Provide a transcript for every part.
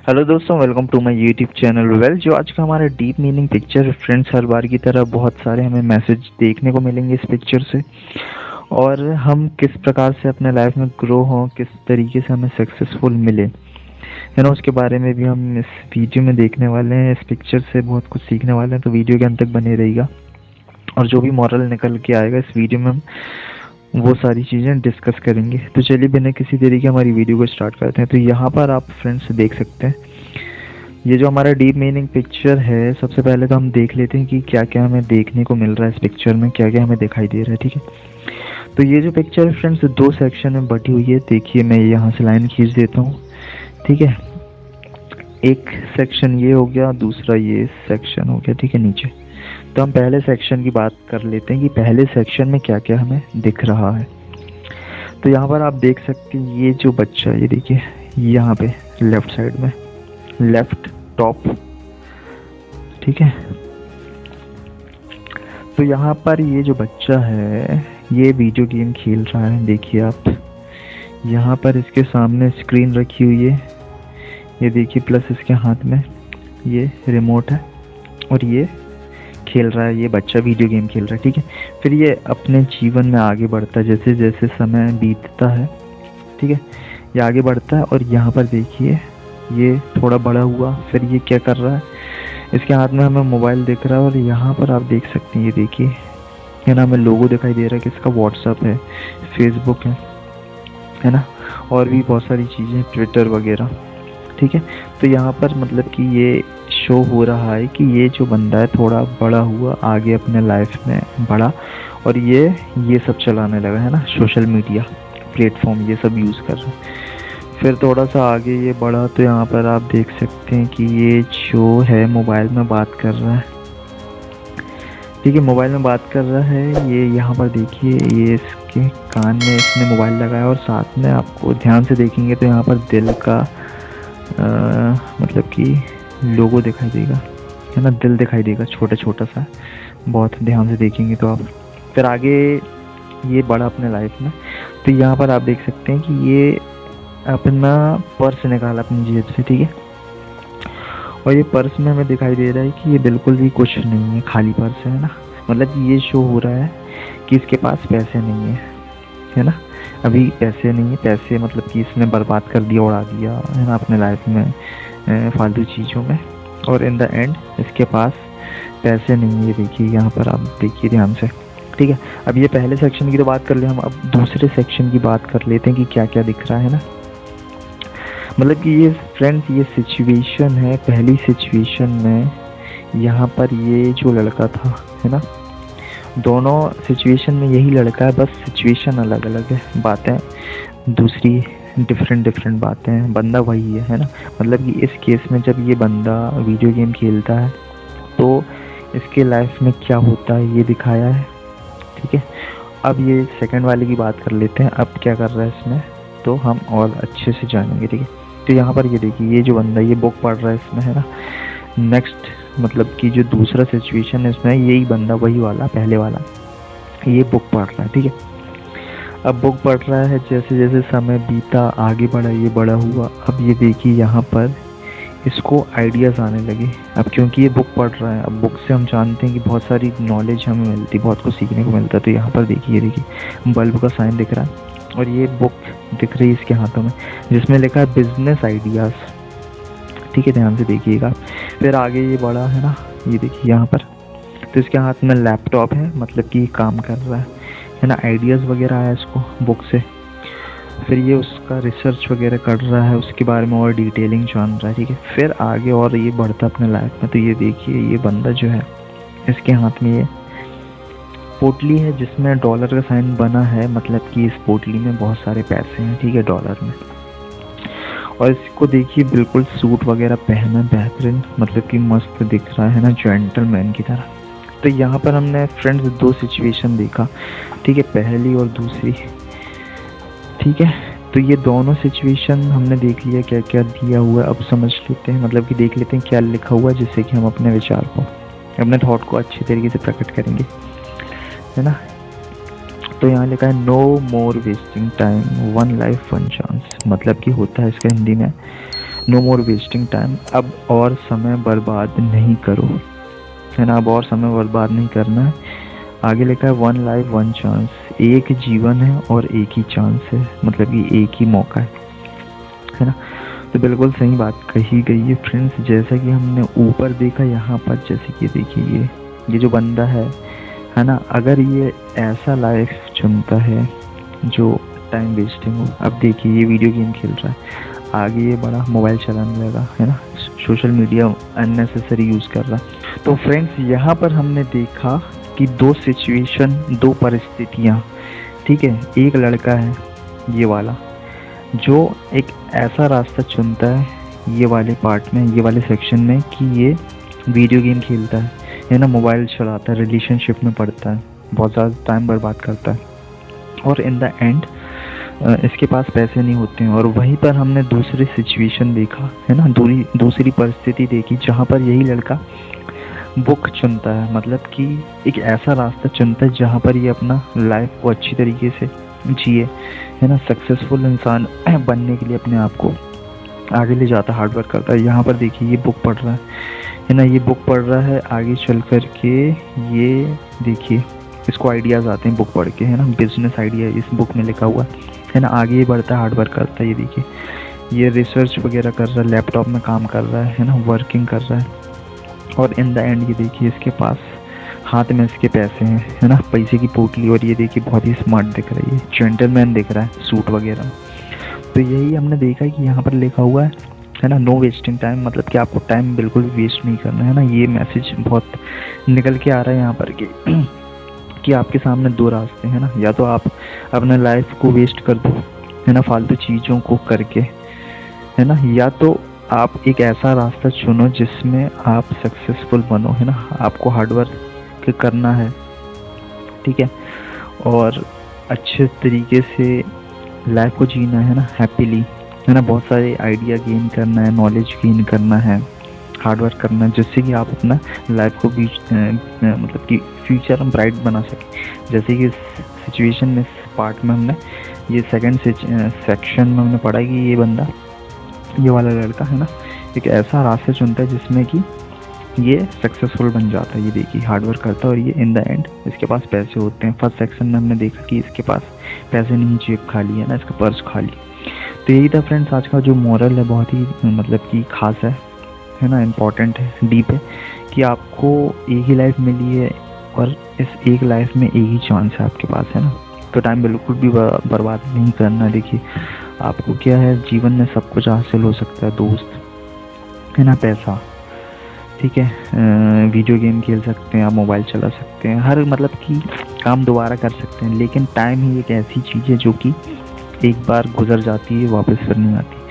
Hello दोस्तों, welcome to my YouTube channel. जो आज का हमारा डीप मीनिंग पिक्चर फ्रेंड्स, हर बार की तरह बहुत सारे हमें मैसेज देखने को मिलेंगे इस पिक्चर से। और हम किस प्रकार से अपने लाइफ में ग्रो हों, किस तरीके से हमें सक्सेसफुल मिले, है ना, उसके बारे में भी हम इस वीडियो में देखने वाले हैं। इस पिक्चर से बहुत कुछ सीखने वाले हैं, तो वीडियो के अंत तक बने रहिएगा। और जो भी मॉरल निकल के आएगा इस वीडियो में, हम वो सारी चीज़ें डिस्कस करेंगे। तो चलिए बिना किसी देरी के हमारी वीडियो को स्टार्ट करते हैं। तो यहाँ पर आप फ्रेंड्स देख सकते हैं, ये जो हमारा डीप मीनिंग पिक्चर है, सबसे पहले तो हम देख लेते हैं कि क्या क्या हमें देखने को मिल रहा है इस पिक्चर में, क्या क्या हमें दिखाई दे रहा है। ठीक है, तो ये जो पिक्चर है फ्रेंड्स, दो सेक्शन में बटी हुई है। देखिए, मैं यहाँ से लाइन खींच देता हूँ। ठीक है, एक सेक्शन ये हो गया, दूसरा ये सेक्शन हो गया। ठीक है, नीचे तो हम पहले सेक्शन की बात कर लेते हैं कि पहले सेक्शन में क्या क्या हमें दिख रहा है। तो यहाँ पर आप देख सकते हैं, ये जो बच्चा है, ये देखिए यहाँ पे लेफ्ट साइड में, लेफ्ट टॉप। ठीक है, तो यहाँ पर ये जो बच्चा है, ये वीडियो गेम खेल रहा है। देखिए आप, यहाँ पर इसके सामने स्क्रीन रखी हुई है, ये देखिए, प्लस इसके हाथ में ये रिमोट है और ये खेल रहा है। ये बच्चा वीडियो गेम खेल रहा है। ठीक है, फिर ये अपने जीवन में आगे बढ़ता है, जैसे जैसे समय बीतता है। ठीक है, ये आगे बढ़ता है और यहाँ पर देखिए ये थोड़ा बड़ा हुआ, फिर ये क्या कर रहा है, इसके हाथ में हमें मोबाइल दिख रहा है। और यहाँ पर आप देख सकते हैं, ये देखिए, है ना, हमें लोगो दिखाई दे रहा है कि इसका व्हाट्सअप है, फेसबुक है ना, और भी बहुत सारी चीज़ें, ट्विटर वगैरह। ठीक है, तो यहाँ पर मतलब कि ये शो हो रहा है कि ये जो बंदा है थोड़ा बड़ा हुआ, आगे अपने लाइफ में बढ़ा, और ये सब चलाने लगा, है ना, सोशल मीडिया प्लेटफॉर्म ये सब यूज़ कर रहा है। फिर थोड़ा सा आगे ये बढ़ा, तो यहाँ पर आप देख सकते हैं कि ये जो है मोबाइल में बात कर रहा है। ठीक है, मोबाइल में बात कर रहा है। ये यहाँ पर देखिए, ये इसके कान में इसने मोबाइल लगाया, और साथ में आपको ध्यान से देखेंगे तो यहाँ पर दिल का मतलब कि लोगो दिखाई देगा, है ना, दिल दिखाई देगा, छोटा छोटा सा, बहुत ध्यान से देखेंगे तो आप। फिर आगे ये बढ़ा अपने लाइफ में, तो यहाँ पर आप देख सकते हैं कि ये अपना पर्स निकाला अपनी जेब से। ठीक है, और ये पर्स में हमें दिखाई दे रहा है कि ये बिल्कुल भी कुछ नहीं है, खाली पर्स है ना। मतलब ये शो हो रहा है कि इसके पास पैसे नहीं है ना, अभी पैसे नहीं है। पैसे मतलब कि इसने बर्बाद कर दिया, उड़ा दिया, है ना, अपने लाइफ में फालतू चीज़ों में, और इन द एंड इसके पास पैसे नहीं है। देखिए यहाँ पर आप देखिए ध्यान से। ठीक है, अब ये पहले सेक्शन की तो बात कर ले हम, अब दूसरे सेक्शन की बात कर लेते हैं कि क्या क्या दिख रहा है ना। मतलब कि ये फ्रेंड्स, ये सिचुएशन है, पहली सिचुएशन में यहाँ पर ये जो लड़का था, है ना, दोनों सिचुएशन में यही लड़का है, बस सिचुएशन अलग अलग है, बातें दूसरी डिफरेंट बातें हैं, बंदा वही है ना। मतलब कि इस केस में जब ये बंदा वीडियो गेम खेलता है तो इसके लाइफ में क्या होता है ये दिखाया है। ठीक है, अब ये सेकंड वाले की बात कर लेते हैं, अब क्या कर रहा है इसमें, तो हम और अच्छे से जानेंगे। ठीक है, तो यहाँ पर ये देखिए, ये जो बंदा ये बुक पढ़ रहा है इसमें, है ना। नेक्स्ट मतलब कि जो दूसरा सिचुएशन है इसमें, यही बंदा वही वाला पहले वाला ये बुक पढ़ रहा है। ठीक है, अब बुक पढ़ रहा है, जैसे जैसे समय बीता, आगे बढ़ा, ये बड़ा हुआ। अब ये देखिए यहाँ पर इसको आइडियाज़ आने लगे, अब क्योंकि ये बुक पढ़ रहा है। अब बुक से हम जानते हैं कि बहुत सारी नॉलेज हमें मिलती, बहुत कुछ सीखने को मिलता है। तो यहाँ पर देखिए बल्ब का साइन दिख रहा है, और ये बुक दिख रही है इसके हाथों में, जिसमें लिखा है बिजनेस आइडियाज़। ठीक है, ध्यान से देखिएगा। फिर आगे ये बड़ा, है ना, ये देखिए यहाँ पर, तो इसके हाथ में लैपटॉप है, मतलब कि काम कर रहा है ना, आइडियाज़ वगैरह आया इसको बुक से। फिर ये उसका रिसर्च वगैरह कर रहा है, उसके बारे में और डिटेलिंग जान रहा है। ठीक है, फिर आगे और ये बढ़ता अपने लाइफ में। तो ये देखिए, ये बंदा जो है, इसके हाथ में ये पोटली है जिसमें डॉलर का साइन बना है, मतलब कि इस पोटली में बहुत सारे पैसे हैं। ठीक है, डॉलर में। और इसको देखिए, बिल्कुल सूट वगैरह पहना, बेहतरीन, मतलब कि मस्त दिख रहा है ना, जेंटलमैन की तरह। तो यहाँ पर हमने फ्रेंड्स दो सिचुएशन देखा। ठीक है, पहली और दूसरी। ठीक है, तो ये दोनों सिचुएशन हमने देख लिया, क्या क्या दिया हुआ है। अब समझ लेते हैं, मतलब कि देख लेते हैं क्या लिखा हुआ है, जिससे कि हम अपने विचार को, अपने थॉट को अच्छी तरीके से प्रकट करेंगे, है ना। तो यहाँ लिखा है no more wasting time, one life one chance. मतलब कि होता है इसका हिंदी में, नो मोर वेस्टिंग टाइम, अब और समय बर्बाद नहीं करो, है ना, अब और समय बर्बाद नहीं करना है। आगे लिखा है वन लाइफ वन चांस, एक जीवन है और एक ही चांस है, मतलब कि एक ही मौका है ना। तो बिल्कुल सही बात कही गई है फ्रेंड्स। जैसा कि हमने ऊपर देखा यहाँ पर, जैसे कि देखिए ये जो बंदा है ना, अगर ये ऐसा लाइफ चुनता है जो टाइम वेस्टिंग हो, अब देखिए ये वीडियो गेम खेल रहा है, आगे ये बड़ा मोबाइल चलाने लगा, है ना, सोशल मीडिया अननेसेसरी यूज़ कर रहा। तो फ्रेंड्स यहाँ पर हमने देखा कि दो सिचुएशन, दो परिस्थितियाँ, ठीक है। एक लड़का है ये वाला जो एक ऐसा रास्ता चुनता है ये वाले पार्ट में, ये वाले सेक्शन में, कि ये वीडियो गेम खेलता है ना, मोबाइल चलाता है, रिलेशनशिप में पड़ता है, बहुत ज़्यादा टाइम बर्बाद करता है, और इन द एंड इसके पास पैसे नहीं होते हैं। और वहीं पर हमने दूसरी सिचुएशन देखा, है ना, दूसरी परिस्थिति देखी जहाँ पर यही लड़का बुक चुनता है, मतलब कि एक ऐसा रास्ता चुनता है जहाँ पर ये अपना लाइफ को अच्छी तरीके से जिए, है ना, सक्सेसफुल इंसान बनने के लिए अपने आप को आगे ले जाता है, हार्डवर्क करता है। यहाँ पर देखिए ये बुक पढ़ रहा है ना, ये बुक पढ़ रहा है, आगे चल कर के ये देखिए इसको आइडियाज़ आते हैं बुक पढ़ के, है ना, बिजनेस आइडिया इस बुक में लिखा हुआ है ना। आगे ये बढ़ता है, हार्डवर्क करता है, ये देखिए ये रिसर्च वगैरह कर रहा है, लैपटॉप में काम कर रहा है ना, वर्किंग कर रहा है, और इन द एंड ये देखिए इसके पास हाथ में इसके पैसे हैं, है ना, पैसे की पोटली, और ये देखिए बहुत ही स्मार्ट दिख रही है, जेंटलमैन दिख रहा है सूट वगैरह। तो यही हमने देखा कि यहाँ पर लिखा हुआ है ना, नो वेस्टिंग टाइम, मतलब कि आपको टाइम बिल्कुल भी वेस्ट नहीं करना है ना। ये मैसेज बहुत निकल के आ रहा है यहाँ पर कि आपके सामने दो रास्ते हैं ना, या तो आप अपने लाइफ को वेस्ट कर दो, है ना, फालतू चीज़ों को करके, है ना, या तो आप एक ऐसा रास्ता चुनो जिसमें आप सक्सेसफुल बनो, है ना, आपको हार्डवर्क करना है, ठीक है, और अच्छे तरीके से लाइफ को जीना है ना, हैप्पीली, है ना, बहुत सारे आइडिया गेन करना है, नॉलेज गेन करना है, हार्डवर्क करना है, जिससे कि आप अपना लाइफ को भी मतलब कि फ्यूचर हम ब्राइट बना सकें। जैसे कि इस सिचुएशन में, इस पार्ट में हमने ये सेकंड सेक्शन में हमने पढ़ा कि ये बंदा, ये वाला लड़का, है ना, एक ऐसा रास्ता चुनता है जिसमें कि ये सक्सेसफुल बन जाता है, ये देखिए हार्डवर्क करता है, और ये इन द एंड इसके पास पैसे होते हैं। फर्स्ट सेक्शन में हमने देखा कि इसके पास पैसे नहीं, जेब खाली है ना, इसका पर्स खाली। तो यही था फ्रेंड्स आज का जो मोरल है, बहुत ही मतलब कि खास है ना, इम्पॉर्टेंट है, डीप है, कि आपको एक ही लाइफ मिली है और इस एक लाइफ में एक ही चांस है आपके पास, है ना। तो टाइम बिल्कुल भी बर्बाद नहीं करना। देखिए आपको क्या है, जीवन में सब कुछ हासिल हो सकता है दोस्त, है ना, पैसा, ठीक है, वीडियो गेम खेल सकते हैं आप, मोबाइल चला सकते हैं, हर मतलब कि काम दोबारा कर सकते हैं, लेकिन टाइम ही एक ऐसी चीज़ है जो कि एक बार गुजर जाती है, वापस फिर नहीं आती।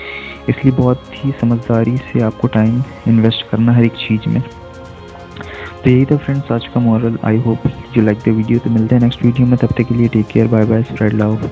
इसलिए बहुत ही समझदारी से आपको टाइम इन्वेस्ट करना हर एक चीज़ में। तो यही था फ्रेंड्स आज का moral. I hope you like the video. तो मिलते हैं नेक्स्ट वीडियो में, तब तक के लिए take care, bye bye, spread love.